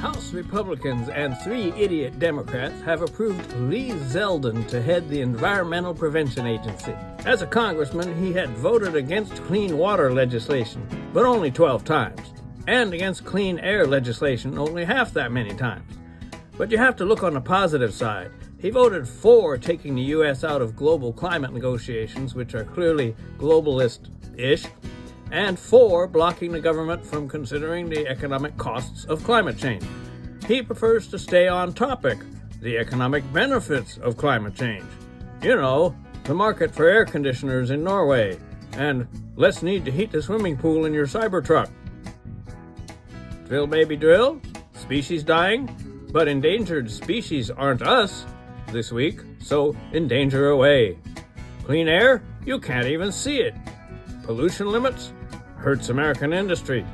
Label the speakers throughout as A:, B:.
A: House Republicans and 3 idiot Democrats have approved Lee Zeldin to head the Environmental Prevention Agency. As a congressman, he had voted against clean water legislation, but only 12 times, and against clean air legislation only half that many times. But you have to look on the positive side. He voted for taking the U.S. out of global climate negotiations, which are clearly globalist-ish, and for blocking the government from considering the economic costs of climate change. He prefers to stay on topic, the economic benefits of climate change. You know, the market for air conditioners in Norway, and less need to heat the swimming pool in your Cybertruck. Drill, baby, drill. Species dying. But endangered species aren't us this week, so endanger away. Clean air? You can't even see it. Pollution limits? Hurts American industry.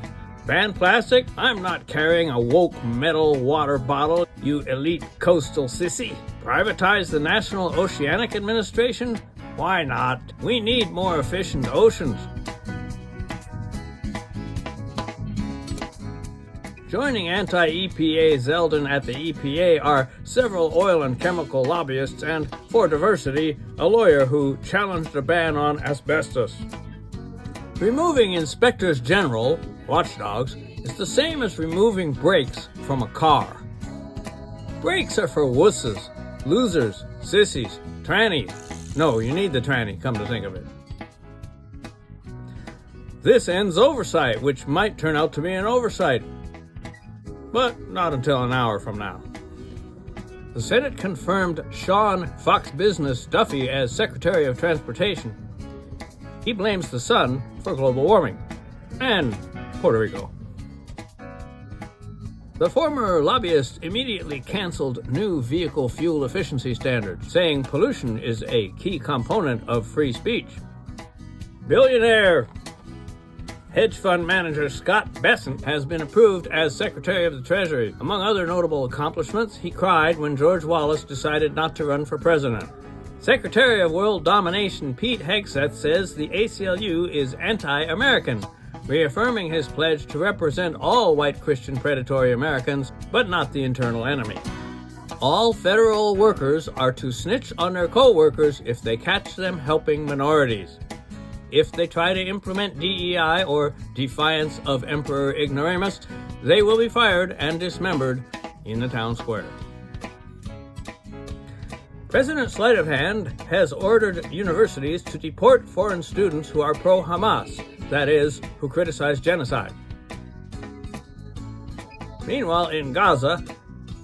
A: Ban plastic? I'm not carrying a woke metal water bottle, you elite coastal sissy. Privatize the National Oceanic Administration? Why not? We need more efficient oceans. Joining anti-EPA Zeldin at the EPA are several oil and chemical lobbyists and, for diversity, a lawyer who challenged a ban on asbestos. Removing inspectors general, watchdogs, is the same as removing brakes from a car. Brakes are for wusses, losers, sissies, trannies. No, you need the tranny, come to think of it. This ends oversight, which might turn out to be an oversight. But not until an hour from now. The Senate confirmed Sean Fox Business Duffy as Secretary of Transportation. He blames the sun for global warming and Puerto Rico. The former lobbyist immediately canceled new vehicle fuel efficiency standards, saying pollution is a key component of free speech. Billionaire hedge fund manager Scott Bessent has been approved as Secretary of the Treasury. Among other notable accomplishments, he cried when George Wallace decided not to run for president. Secretary of World Domination Pete Hegseth says the ACLU is anti-American, reaffirming his pledge to represent all white Christian predatory Americans, but not the internal enemy. All federal workers are to snitch on their co-workers if they catch them helping minorities. If they try to implement DEI or defiance of Emperor Ignoramus, they will be fired and dismembered in the town square. President Sleight of Hand has ordered universities to deport foreign students who are pro-Hamas, that is, who criticize genocide. Meanwhile, in Gaza,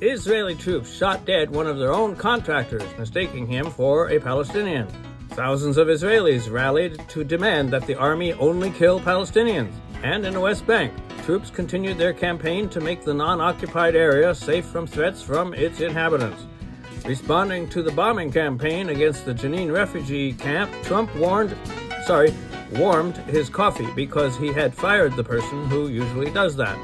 A: Israeli troops shot dead one of their own contractors, mistaking him for a Palestinian. Thousands of Israelis rallied to demand that the army only kill Palestinians. And in the West Bank, troops continued their campaign to make the non-occupied area safe from threats from its inhabitants. Responding to the bombing campaign against the Jenin refugee camp, Trump warmed his coffee because he had fired the person who usually does that.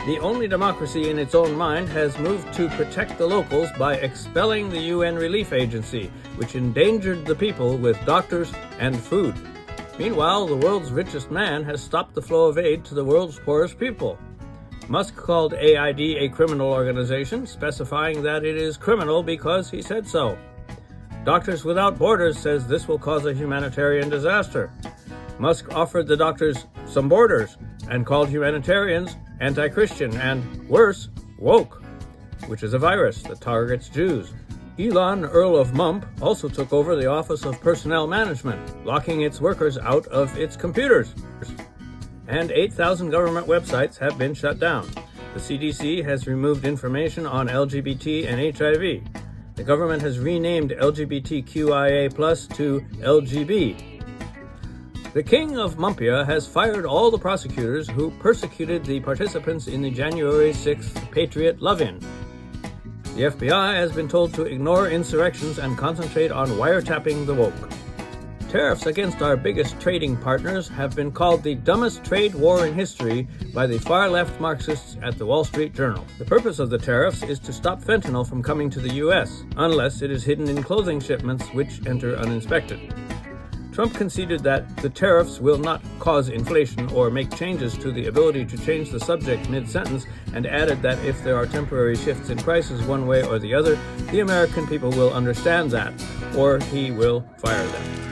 A: The only democracy in its own mind has moved to protect the locals by expelling the UN Relief Agency, which endangered the people with doctors and food. Meanwhile, the world's richest man has stopped the flow of aid to the world's poorest people. Musk called AID a criminal organization, specifying that it is criminal because he said so. Doctors Without Borders says this will cause a humanitarian disaster. Musk offered the doctors some borders and called humanitarians anti-Christian and, worse, woke, which is a virus that targets Jews. Elon, Earl of Mump, also took over the Office of Personnel Management, locking its workers out of its computers. And 8,000 government websites have been shut down. The CDC has removed information on LGBT and HIV. The government has renamed LGBTQIA+ to LGB. The King of Mumpia has fired all the prosecutors who persecuted the participants in the January 6th Patriot Love-In. The FBI has been told to ignore insurrections and concentrate on wiretapping the woke. Tariffs against our biggest trading partners have been called the dumbest trade war in history by the far-left Marxists at the Wall Street Journal. The purpose of the tariffs is to stop fentanyl from coming to the U.S., unless it is hidden in clothing shipments which enter uninspected. Trump conceded that the tariffs will not cause inflation or make changes to the ability to change the subject mid-sentence, and added that if there are temporary shifts in prices one way or the other, the American people will understand that, or he will fire them.